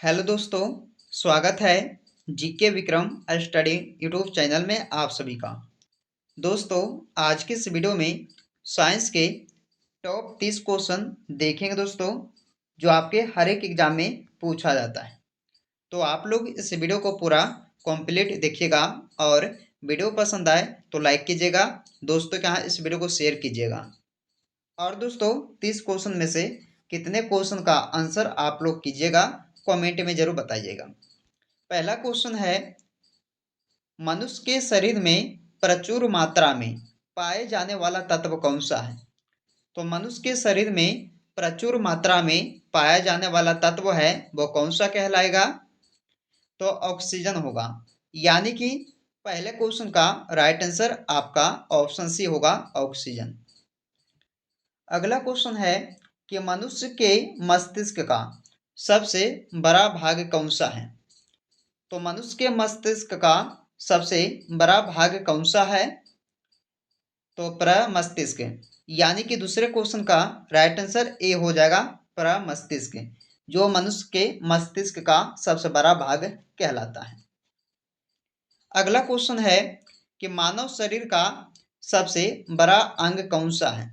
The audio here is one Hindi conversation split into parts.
हेलो दोस्तों, स्वागत है GK Vikram study YouTube channel में आप सभी का। दोस्तों, आज के इस वीडियो में साइंस के टॉप 30 क्वेश्चन देखेंगे दोस्तों, जो आपके हर एक एग्जाम में पूछा जाता है। तो आप लोग इस वीडियो को पूरा कंप्लीट देखिएगा और वीडियो पसंद आए तो लाइक कीजिएगा, दोस्तों के यहाँ इस वीडियो को शेयर कीजिएगा। और दोस्तों, 30 क्वेश्चन में से कितने क्वेश्चन का आंसर आप लोग कीजिएगा कमेंट में जरूर बताइएगा। पहला क्वेश्चन है, मनुष्य के शरीर में प्रचुर मात्रा में पाए जाने वाला तत्व कौन सा है? तो मनुष्य के शरीर में प्रचुर मात्रा में पाया जाने वाला तत्व है वो कौन सा कहलाएगा? तो ऑक्सीजन होगा। यानी कि पहले क्वेश्चन का राइट आंसर आपका ऑप्शन सी होगा, ऑक्सीजन। अगला क्वेश्चन है कि मनुष्य के मस्तिष्क का सबसे बड़ा भाग कौन सा है? तो मनुष्य के मस्तिष्क का सबसे बड़ा भाग कौन सा है? तो प्रमस्तिष्क। यानी कि दूसरे क्वेश्चन का राइट आंसर ए हो जाएगा, प्रमस्तिष्क, जो मनुष्य के मस्तिष्क का सबसे बड़ा भाग कहलाता है। अगला क्वेश्चन है कि मानव शरीर का सबसे बड़ा अंग कौन सा है?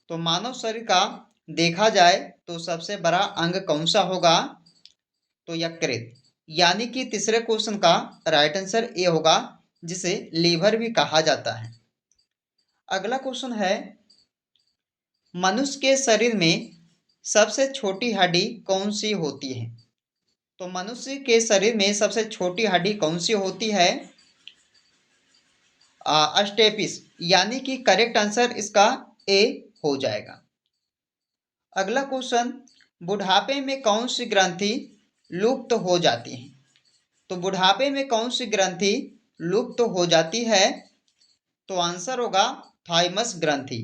तो मानव शरीर का देखा जाए तो सबसे बड़ा अंग कौन सा होगा? तो यकृत। यानी कि तीसरे क्वेश्चन का राइट आंसर ए होगा, जिसे लीवर भी कहा जाता है। अगला क्वेश्चन है, मनुष्य के शरीर में सबसे छोटी हड्डी कौन सी होती है? तो मनुष्य के शरीर में सबसे छोटी हड्डी कौन सी होती है? स्टेपिस। यानी कि करेक्ट आंसर इसका ए हो जाएगा। अगला क्वेश्चन, बुढ़ापे में कौन सी ग्रंथि लुप्त हो जाती है? तो बुढ़ापे में कौन सी ग्रंथि लुप्त हो जाती है? तो आंसर होगा थाइमस ग्रंथि।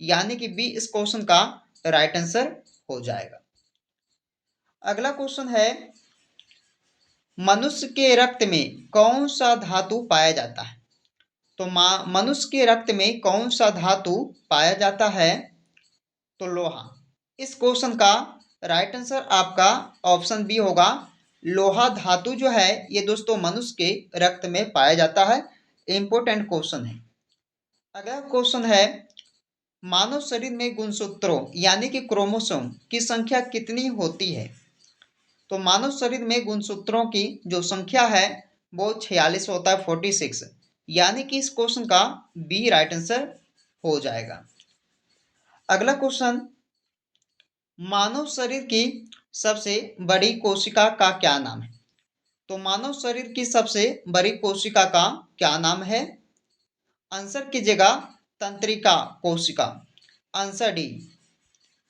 यानी कि बी इस क्वेश्चन का राइट आंसर हो जाएगा। अगला क्वेश्चन है, मनुष्य के रक्त में कौन सा धातु पाया जाता है? तो मनुष्य के रक्त में कौन सा धातु पाया जाता है? तो लोहा। इस क्वेश्चन का राइट आंसर आपका ऑप्शन बी होगा, लोहा धातु जो है ये दोस्तों मनुष्य के रक्त में पाया जाता है। इंपॉर्टेंट क्वेश्चन है। अगला क्वेश्चन है, मानव शरीर में गुणसूत्रों यानी कि क्रोमोसोम की संख्या कितनी होती है? तो मानव शरीर में गुणसूत्रों की जो संख्या है वो 46 होता है, 46। यानी कि इस क्वेश्चन का बी राइट आंसर हो जाएगा। अगला क्वेश्चन, मानव शरीर की सबसे बड़ी कोशिका का क्या नाम है? तो मानव शरीर की सबसे बड़ी कोशिका का क्या नाम है? आंसर कीजिएगा तंत्रिका कोशिका, आंसर डी।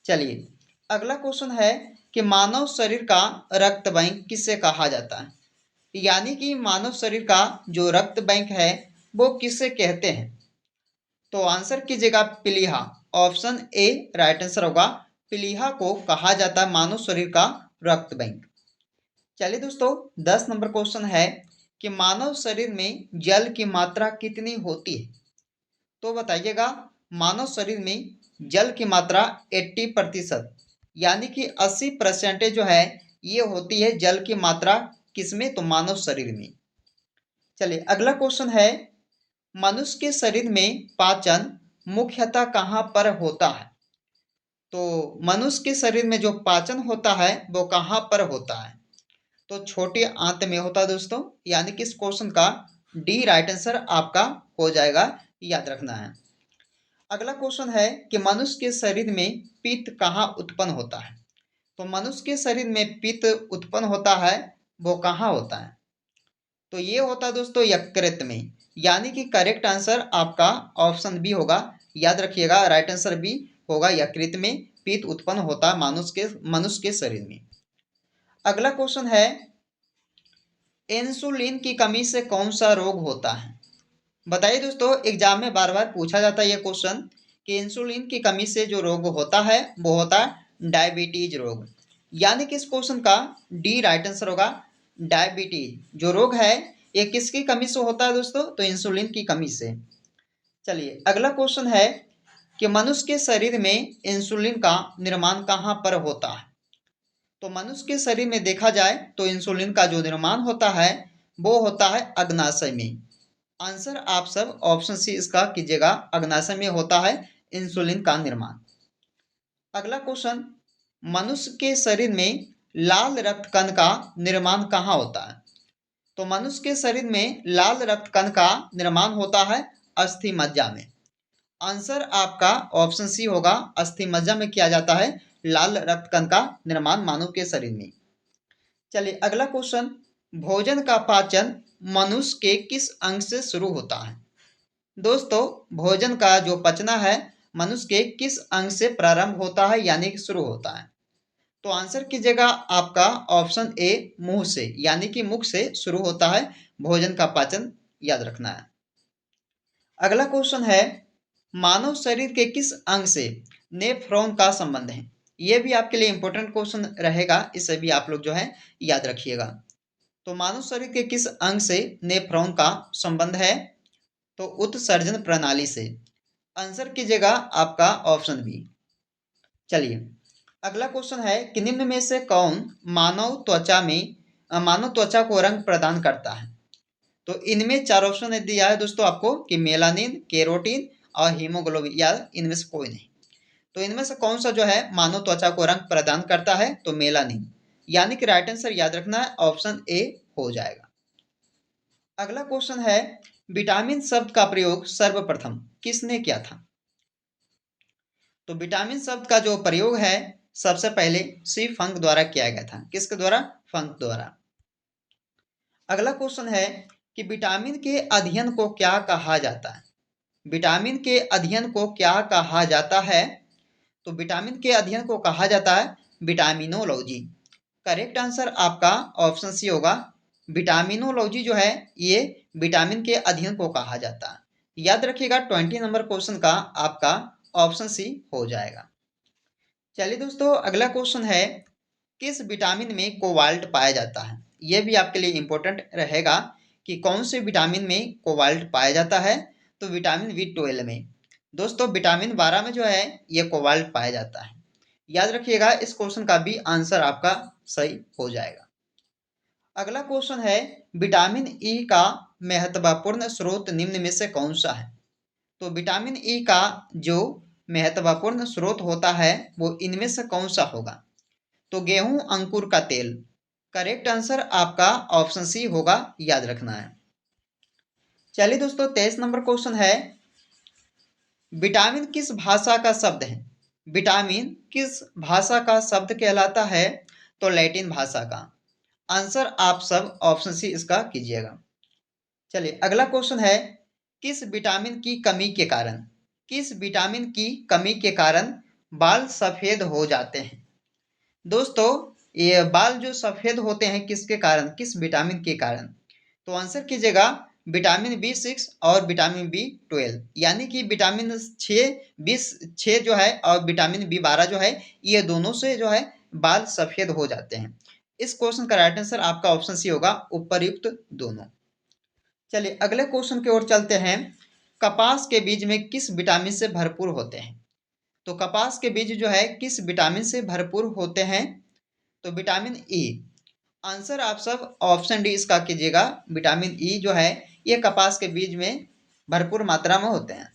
चलिए, अगला क्वेश्चन है कि मानव शरीर का रक्त बैंक किसे कहा जाता है? यानी कि मानव शरीर का जो रक्त बैंक है वो किसे कहते हैं? तो आंसर कीजिएगा प्लीहा, ऑप्शन ए राइट आंसर होगा। प्लीहा को कहा जाता है मानव शरीर का रक्त बैंक। चलिए दोस्तों, 10 नंबर क्वेश्चन है कि मानव शरीर में जल की मात्रा कितनी होती है? तो बताइएगा, मानव शरीर में जल की मात्रा 80%, यानी कि 80% जो है ये होती है जल की मात्रा किसमें? तो मानव शरीर में। चलिए, अगला क्वेश्चन है, मनुष्य के शरीर में पाचन मुख्यतः कहाँ पर होता है? तो मनुष्य के शरीर में जो पाचन होता है वो कहाँ पर होता है? तो छोटे आंत में होता है दोस्तों। यानी कि इस क्वेश्चन का डी राइट आंसर आपका हो जाएगा, याद रखना है। अगला क्वेश्चन है कि मनुष्य के शरीर में पित्त कहाँ उत्पन्न होता है? तो मनुष्य के शरीर में पित्त उत्पन्न होता है वो कहाँ होता है? तो ये होता है दोस्तों यकृत में। यानी कि करेक्ट आंसर आपका ऑप्शन बी होगा, याद रखिएगा राइट आंसर बी होगा, यकृत में पित्त उत्पन्न होता है मनुष्य के शरीर में। अगला क्वेश्चन है, इंसुलिन की कमी से कौन सा रोग होता है? बताइए दोस्तों, एग्जाम में बार बार पूछा जाता है ये क्वेश्चन कि इंसुलिन की कमी से जो रोग होता है वो होता है डायबिटीज रोग। यानी कि इस क्वेश्चन का डी राइट आंसर होगा, डायबिटीज जो रोग है ये किसकी कमी से होता है दोस्तों? तो इंसुलिन की कमी से। चलिए, अगला क्वेश्चन है कि मनुष्य के शरीर में इंसुलिन का निर्माण कहाँ पर होता है? तो मनुष्य के शरीर में देखा जाए तो इंसुलिन का जो निर्माण होता है वो होता है अग्नाशय में। आंसर आप सब ऑप्शन सी इसका कीजिएगा, अग्नाशय में होता है इंसुलिन का निर्माण। अगला क्वेश्चन, मनुष्य के शरीर में लाल रक्त कण का निर्माण कहाँ होता है? तो मनुष्य के शरीर में लाल रक्त कण का निर्माण होता है अस्थि मज्जा में। आंसर आपका ऑप्शन सी होगा, अस्थि मज्जा में किया जाता है लाल रक्त कण का निर्माण मानव के शरीर में। चलिए अगला क्वेश्चन, भोजन का पाचन मनुष्य के किस अंग से शुरू होता है? दोस्तों भोजन का जो पचना है मनुष्य के किस अंग से प्रारंभ होता है यानी कि शुरू होता है? तो आंसर कीजिएगा आपका ऑप्शन ए मुंह से, यानी कि मुख से शुरू होता है भोजन का पाचन, याद रखना है। अगला क्वेश्चन है, मानव शरीर के किस अंग से नेफ्रॉन का संबंध है? ये भी आपके लिए इंपॉर्टेंट क्वेश्चन रहेगा, इसे भी आप लोग जो है याद रखिएगा। तो मानव शरीर के किस अंग से नेफ्रॉन का संबंध है? तो उत्सर्जन प्रणाली से। आंसर कीजिएगा आपका ऑप्शन बी। चलिए अगला क्वेश्चन है कि निम्न में से कौन मानव त्वचा को रंग प्रदान करता है? तो इनमें चार ऑप्शन दिया है दोस्तों आपको कि मेलानिन, केरोटीन और हीमोग्लोबिन, या इनमें से कोई नहीं। तो इनमें से कौन सा जो है मानव त्वचा को रंग प्रदान करता है? तो मेलानिन, यानी कि राइट आंसर याद रखना है ऑप्शन ए हो जाएगा। अगला क्वेश्चन है, विटामिन शब्द का प्रयोग सर्वप्रथम किसने किया था? तो विटामिन शब्द का जो प्रयोग है सबसे पहले सी फंक द्वारा किया गया था। किसके द्वारा? फंक द्वारा। अगला क्वेश्चन है कि विटामिन के अध्ययन को क्या कहा जाता है? विटामिन के अध्ययन को क्या कहा जाता है? तो विटामिन के अध्ययन को कहा जाता है विटामिनोलॉजी। करेक्ट आंसर आपका ऑप्शन सी होगा। विटामिनोलॉजी जो है ये विटामिन के अध्ययन को कहा जाता है। याद रखिएगा 20 नंबर क्वेश्चन का आपका ऑप्शन सी हो जाएगा। चलिए दोस्तों अगला क्वेश्चन है, किस विटामिन में कोबाल्ट पाया जाता है? यह भी आपके लिए इंपॉर्टेंट रहेगा कि कौन से विटामिन में कोबाल्ट पाया जाता है? तो विटामिन B12 में। दोस्तों विटामिन 12 में जो है ये कोबाल्ट पाया जाता है। याद रखिएगा इस क्वेश्चन का भी आंसर आपका सही हो जाएगा। अगला क्वेश्चन है, विटामिन ई का महत्वपूर्ण स्रोत निम्न में से कौन सा है? तो विटामिन ई का जो महत्वपूर्ण स्रोत होता है वो इनमें से कौन सा होगा? तो गेहूं अंकुर का तेल। करेक्ट आंसर आपका ऑप्शन सी होगा, याद रखना है। चलिए दोस्तों 23 नंबर क्वेश्चन है, विटामिन किस भाषा का शब्द है? विटामिन किस भाषा का शब्द कहलाता है? तो लैटिन भाषा का। आंसर आप सब ऑप्शन सी इसका कीजिएगा। चलिए अगला क्वेश्चन है, किस विटामिन की कमी के कारण बाल सफेद हो जाते हैं? दोस्तों ये बाल जो सफेद होते हैं किसके कारण, किस विटामिन के कारण? तो आंसर कीजिएगा विटामिन B6 और विटामिन B12, यानी कि विटामिन 6 जो है और विटामिन B12 जो है ये दोनों से जो है बाल सफेद हो जाते हैं। इस क्वेश्चन का राइट आंसर आपका ऑप्शन सी होगा, उपरयुक्त दोनों। चलिए अगले क्वेश्चन की ओर चलते हैं, कपास के बीज में किस विटामिन से भरपूर होते हैं? तो कपास के बीज जो है किस विटामिन से भरपूर होते हैं? तो विटामिन ई। आंसर आप सब ऑप्शन डी इसका कीजिएगा, विटामिन ई जो है ये कपास के बीज में भरपूर मात्रा में होते हैं।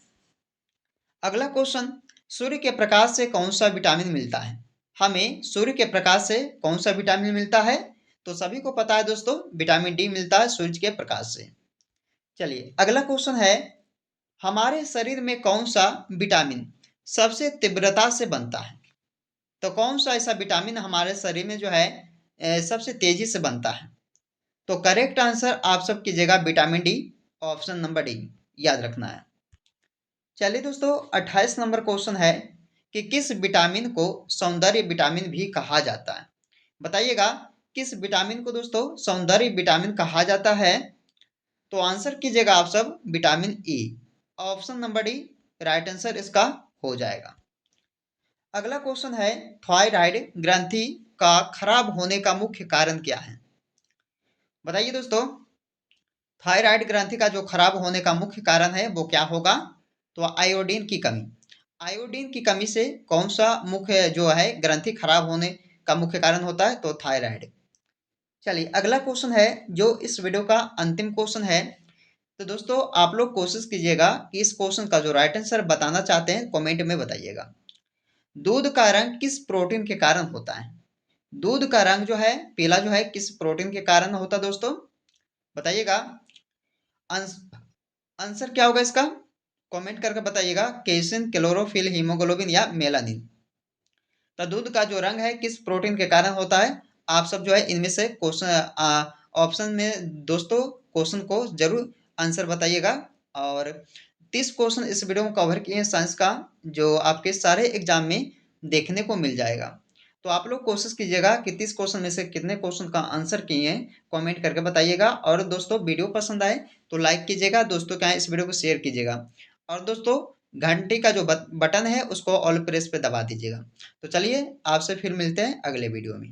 अगला क्वेश्चन, सूर्य के प्रकाश से कौन सा विटामिन मिलता है? हमें सूर्य के प्रकाश से कौन सा विटामिन मिलता है? तो सभी को पता है दोस्तों विटामिन डी मिलता है सूर्य के प्रकाश से। चलिए अगला क्वेश्चन है, हमारे शरीर में कौन सा विटामिन सबसे तीव्रता से बनता है? तो कौन सा ऐसा विटामिन हमारे शरीर में जो है सबसे तेजी से बनता है? तो करेक्ट आंसर आप सब कीजिएगा vitamin D, option number D, याद रखना है। चलिए दोस्तों 28 नंबर क्वेश्चन है कि किस विटामिन को सौंदर्य विटामिन भी कहा जाता है? बताइएगा किस विटामिन को दोस्तों सौंदर्य विटामिन कहा जाता है? तो आंसर कीजिएगा आप सब vitamin E, option number D right answer इसका हो जाएगा। अगला क्वेश्चन है, थायराइड ग्रंथि का खराब होने का मुख्य कारण क्या है? बताइए दोस्तों थायराइड ग्रंथि का जो खराब होने का मुख्य कारण है वो क्या होगा? तो आयोडीन की कमी। आयोडीन की कमी से कौन सा मुख्य जो है ग्रंथि खराब होने का मुख्य कारण होता है? तो थायराइड। चलिए अगला क्वेश्चन है जो इस वीडियो का अंतिम क्वेश्चन है। तो दोस्तों आप लोग कोशिश कीजिएगा कि इस क्वेश्चन का जो राइट आंसर बताना चाहते हैं कमेंट में बताइएगा। दूध का रंग किस प्रोटीन के कारण होता है? दूध का रंग जो है पीला जो है किस प्रोटीन के कारण होता है दोस्तों? बताइएगा। आंसर क्या होगा इसका? कमेंट करके बताइएगा। केसिन, क्लोरोफिल, हीमोग्लोबिन या मेलानिन। तो दूध का जो रंग है किस प्रोटीन के कारण होता है? आप सब जो है इनमें से क्वेश्चन ऑप्शन में दोस्तों क्वेश्चन को जरूर आंसर बताइएगा। और 30 क्वेश्चन इस वीडियो में कवर किए हैं साइंस का, जो आपके सारे एग्जाम में देखने को मिल जाएगा। तो आप लोग कोशिश कीजिएगा कि 30 क्वेश्चन में से कितने क्वेश्चन का आंसर किए हैं कमेंट करके बताइएगा। और दोस्तों वीडियो पसंद आए तो लाइक कीजिएगा, दोस्तों क्या है इस वीडियो को शेयर कीजिएगा। और दोस्तों घंटी का जो बटन है उसको ऑल प्रेस पे दबा दीजिएगा। तो चलिए आपसे फिर मिलते हैं अगले वीडियो में।